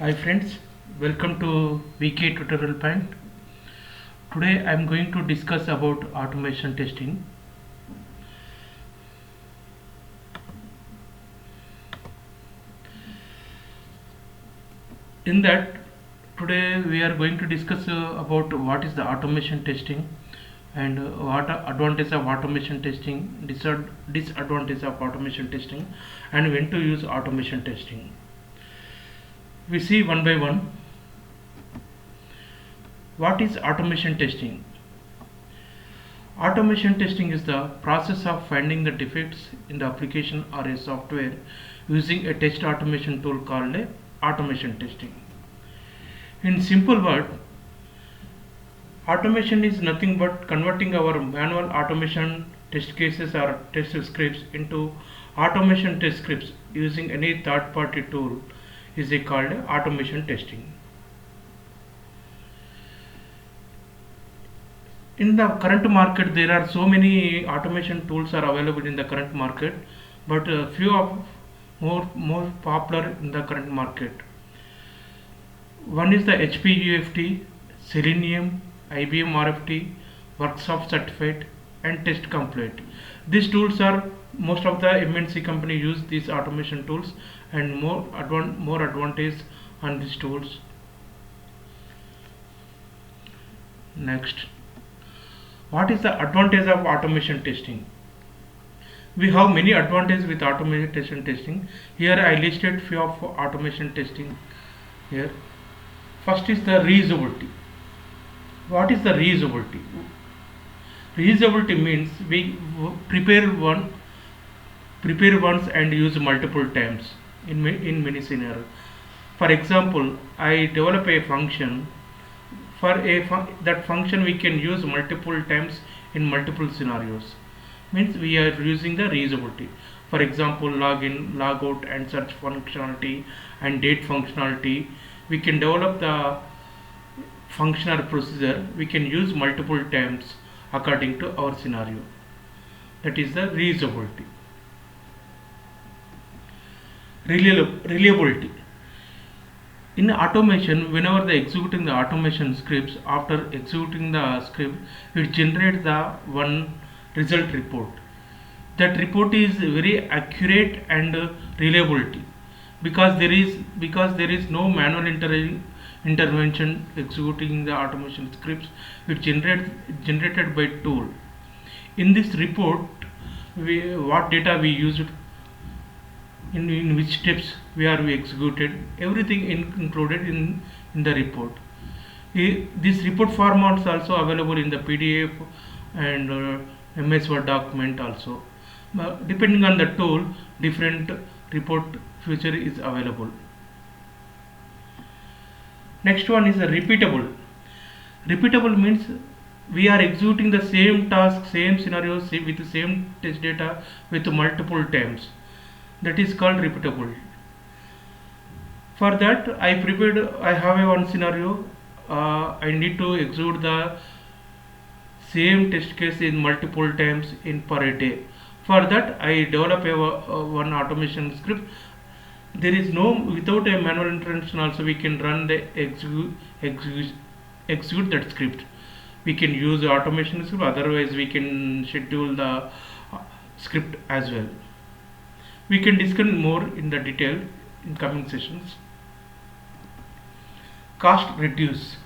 Hi friends, welcome to VK Tutorial Point. Today I am going to discuss about automation testing. In that, today we are going to discuss about what is the automation testing and what are advantage of automation testing, disadvantage of automation testing, and when to use automation testing. We see one by one. What is automation testing? Automation testing is the process of finding the defects in the application or a software using a test automation tool called automation testing. In simple words, automation is nothing but converting our manual automation test cases or test scripts into automation test scripts using any third party tool is called automation testing. In the current market there are so many automation tools are available in the current market, but few of more popular in the current market. One is the HP UFT, Selenium, IBM RFT, Workshop Certified, and Test Complete. These tools are most of the MNC company use these automation tools, and more advantage on these tools. Next, what is the advantage of automation testing? We have many advantages with automation testing. Here I listed few of automation testing here. First is the reusability. What is the reusability? Reusability means we prepare once and use multiple times in many scenarios. For example, I develop a function. For that function we can use multiple times in multiple scenarios. Means we are using the reusability. For example, login, logout, and search functionality and date functionality. We can develop the function or procedure. We can use multiple times according to our scenario. That is the reusability. Reliability. In automation, whenever they executing the automation scripts, after executing the script, it generates the one result report. That report is very accurate and reliability because there is no manual intervention executing the automation scripts. It generated by tool. In this report, what data we used, in which steps we executed, everything included in the report. This report format is also available in the PDF and MS Word document also. Depending on the tool, different report feature is available. Next one is repeatable. Repeatable means we are executing the same task, same scenarios with the same test data with multiple times. That is called repeatable. For that I have a one scenario. I need to execute the same test case in multiple times in per a day. For that I develop one automation script. There is no, without a manual intervention also we can run the execute that script. We can use the automation script, otherwise we can schedule the script as well. We can discuss more in the detail in coming sessions. Cost reduce.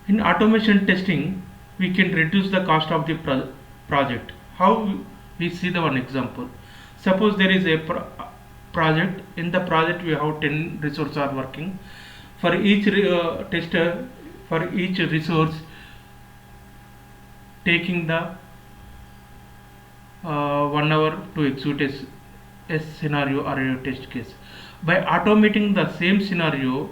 In automation testing, we can reduce the cost of the project. How? We see the one example. Suppose there is a project. In the project we have 10 resources are working. For each tester, for each resource taking the 1 hour to execute a scenario or a test case. By automating the same scenario,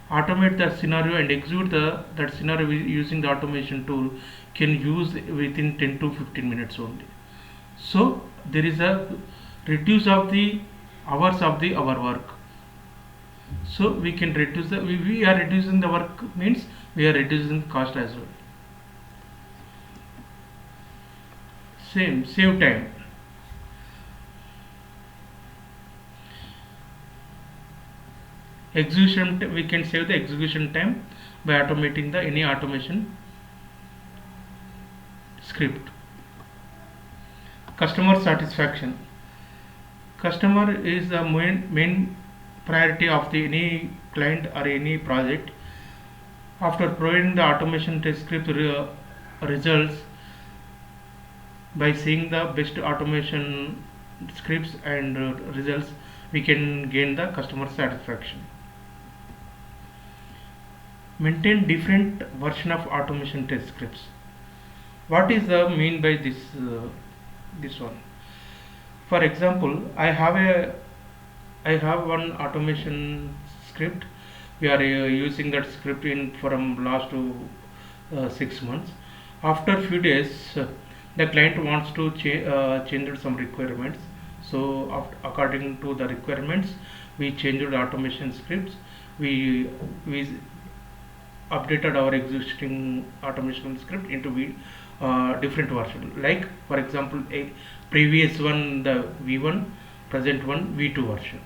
automate the scenario and execute that scenario using the automation tool can use within 10 to 15 minutes only. So there is a reduce of the hours of our work. So we can reduce we are reducing the work, means we are reducing the cost as well. Save time. We can save the execution time by automating the any automation script. Customer satisfaction. Customer is the main priority of the any client or any project. After providing the automation test script results, by seeing the best automation scripts and results, we can gain the customer satisfaction. Maintain different version of automation test scripts. What is the mean by this one? For example, I have one automation script. We are using that script in from last to 6 months. After few days, the client wants to change some requirements. So according to the requirements, we changed the automation scripts. We updated our existing automation script into different version. Like for example, a previous one the V1, present one V2 version.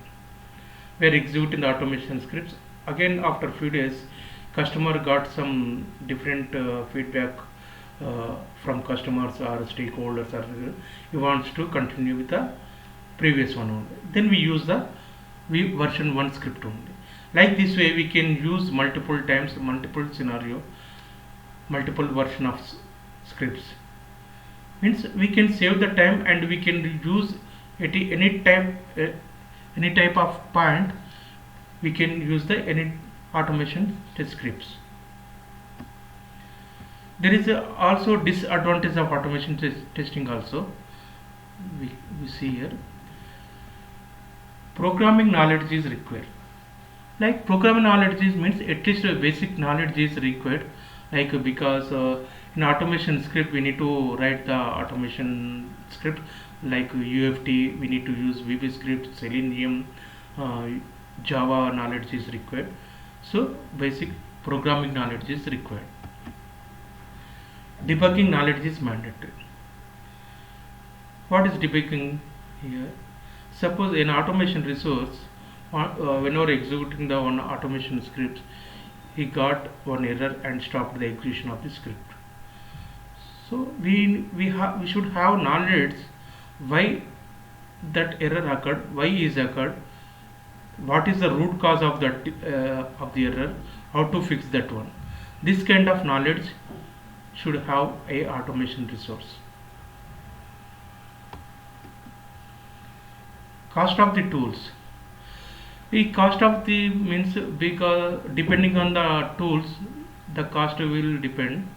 We are executing the automation scripts. Again after few days, customer got some different feedback from customers or stakeholders, or he wants to continue with the previous one only. Then we use the version 1 script only. Like this way we can use multiple times, multiple scenario, multiple version of scripts. Means we can save the time and we can use any type of point. We can use the any automation test scripts. There is also disadvantage of automation testing also. We see here. Programming knowledge is required. Like programming knowledge means at least a basic knowledge is required. Like because in automation script we need to write the automation script. Like UFT we need to use VB script, Selenium, Java knowledge is required. So basic programming knowledge is required. Debugging knowledge is mandatory. What is debugging here? Suppose an automation resource, whenever executing the one automation script, he got one error and stopped the execution of the script. So we should have knowledge why that error occurred, why is occurred, what is the root cause of that of the error, how to fix that one. This kind of knowledge should have a automation resource. Cost of the tools. The cost of the means, because depending on the tools, the cost will depend.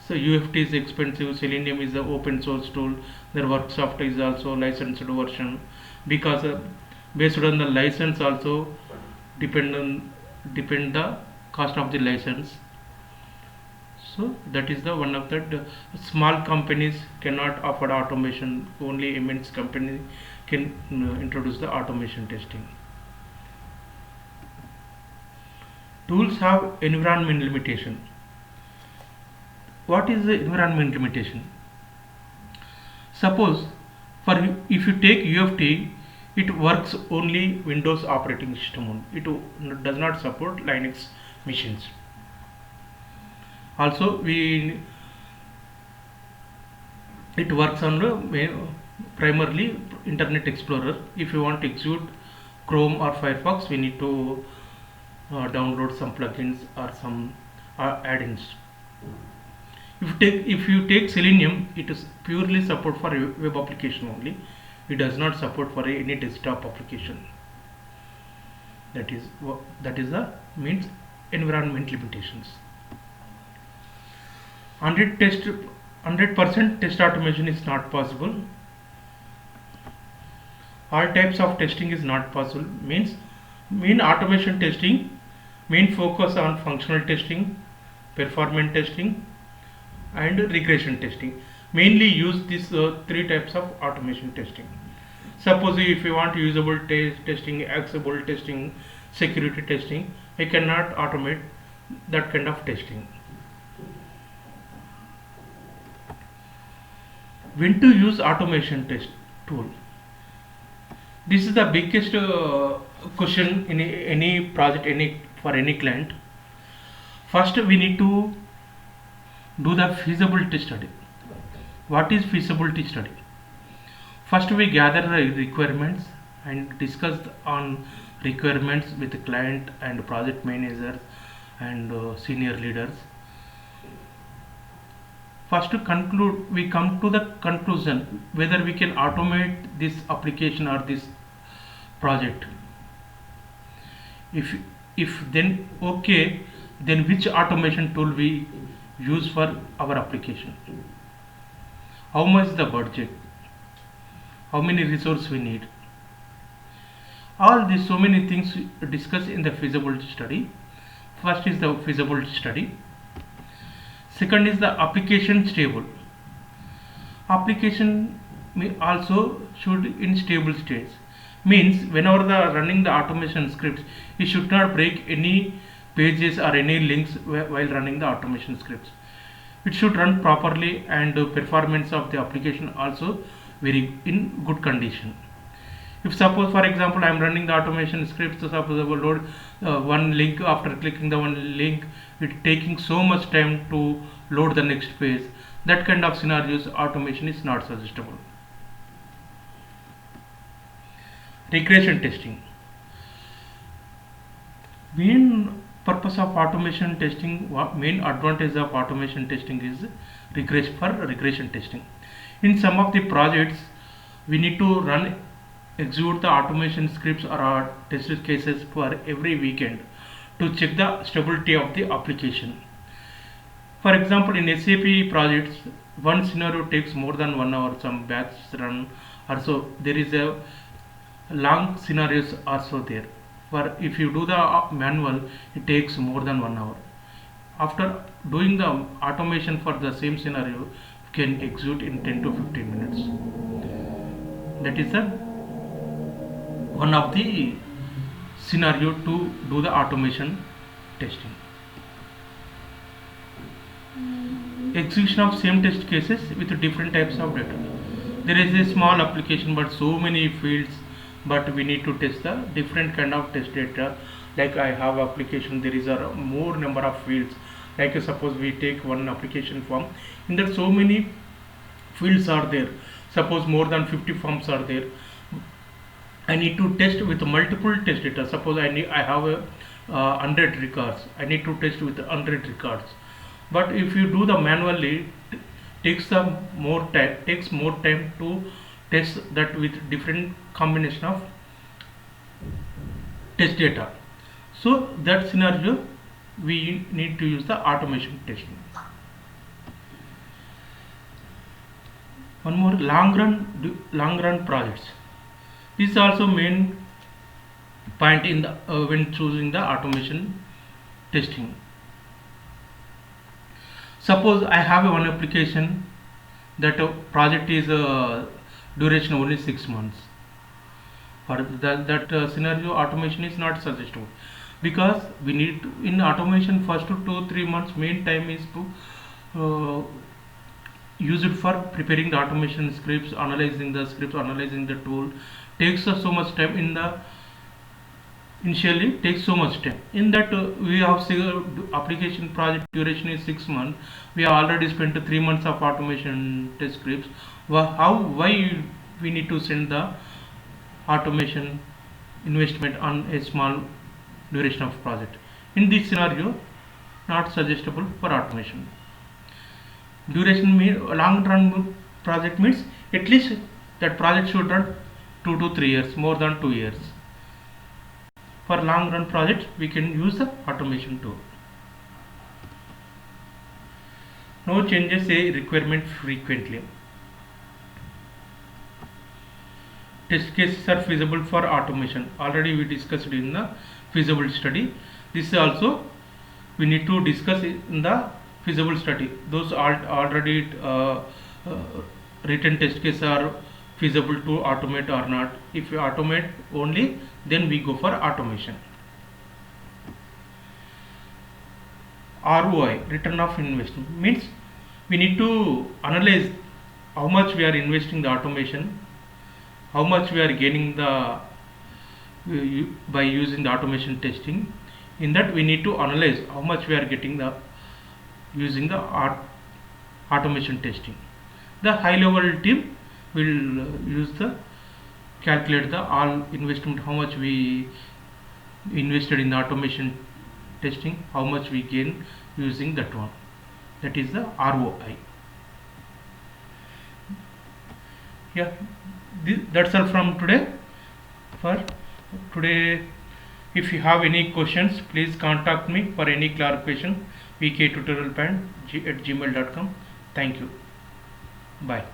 So UFT is expensive, Selenium is the open source tool, their Worksoft is also licensed version. Because based on the license also depend the cost of the license. So that is the one of the small companies cannot offer automation. Only immense company can introduce the automation testing. Tools have environment limitation. What is the environment limitation? Suppose if you take UFT, it works only Windows operating system. It does not support Linux machines. Also it works on primarily Internet Explorer. If you want to execute Chrome or Firefox, we need to download some plugins or some add-ins. If you take Selenium, it is purely support for web application only. It does not support for any desktop application. That is the means environment limitations. 100% test automation is not possible. All types of testing is not possible. Means main automation testing, main focus on functional testing, performance testing, and regression testing. Mainly use these three types of automation testing. Suppose if you want usable testing, accessible testing, security testing, I cannot automate that kind of testing. When to use automation test tool? This is the biggest question in any project, for any client. First we need to do the feasibility study. What is feasibility study? First we gather the requirements and discuss on requirements with the client and project managers and senior leaders. First to conclude, we come to the conclusion whether we can automate this application or this project. If then okay, then which automation tool we use for our application? How much the budget? How many resources we need? All these so many things discussed in the feasibility study. First is the feasibility study. Second is the application stable. Application also should in stable states. Means whenever the running the automation scripts, it should not break any pages or any links while running the automation scripts. It should run properly and performance of the application also very in good condition. If suppose for example I am running the automation scripts, so suppose I will load one link, after clicking the one link it taking so much time to load the next page, that kind of scenarios automation is not suggestible. Regression testing. Main purpose of automation testing, main advantage of automation testing is regression testing. In some of the projects we need to execute the automation scripts or test cases for every weekend to check the stability of the application. For example, in SAP projects, one scenario takes more than 1 hour, some batch run, also there is a long scenarios also there. For if you do the manual, it takes more than 1 hour. After doing the automation for the same scenario, you can execute in 10 to 15 minutes. That is the one of the scenario to do the automation testing. Execution of same test cases with different types of data. There is a small application but so many fields, but we need to test the different kind of test data. Like I have application, there is a more number of fields. Like suppose we take one application form, in that so many fields are there. Suppose more than 50 forms are there. I need to test with multiple test data. Suppose I have a 100 records. I need to test with 100 records. But if you do the manually, takes more time to test that with different combination of test data. So that scenario we need to use the automation testing. One more, long run projects. This is also main point in the when choosing the automation testing. Suppose I have one application that project is duration only 6 months. For that scenario, automation is not suggestible, because we need to, in automation first 2-3 months main time is to use it for preparing the automation scripts, analyzing the scripts, analyzing the tool. Takes so much time in the initially takes so much time. In that we have application project duration is 6 months. We have already spent 3 months of automation test scripts. Why we need to send the automation investment on a small duration of project? In this scenario, not suggestible for automation. Duration long run project means at least that project should run 2 to 3 years, more than 2 years. For long run projects, we can use the automation tool. No changes a requirement frequently. Test cases are feasible for automation. Already we discussed in the feasibility study. This also we need to discuss in the feasible study. Those already written test cases are feasible to automate or not. If you automate only, then we go for automation. ROI, return of investment, means we need to analyze how much we are investing the automation, how much we are gaining the by using the automation testing. In that we need to analyze how much we are getting the using the automation testing. The high level team will use the calculate the all investment, how much we invested in the automation testing, how much we gain using that one. That is the ROI. Yeah, that's all from today. For today, if you have any questions, please contact me for any clarification. vktutorialpand@gmail.com. Thank you. Bye.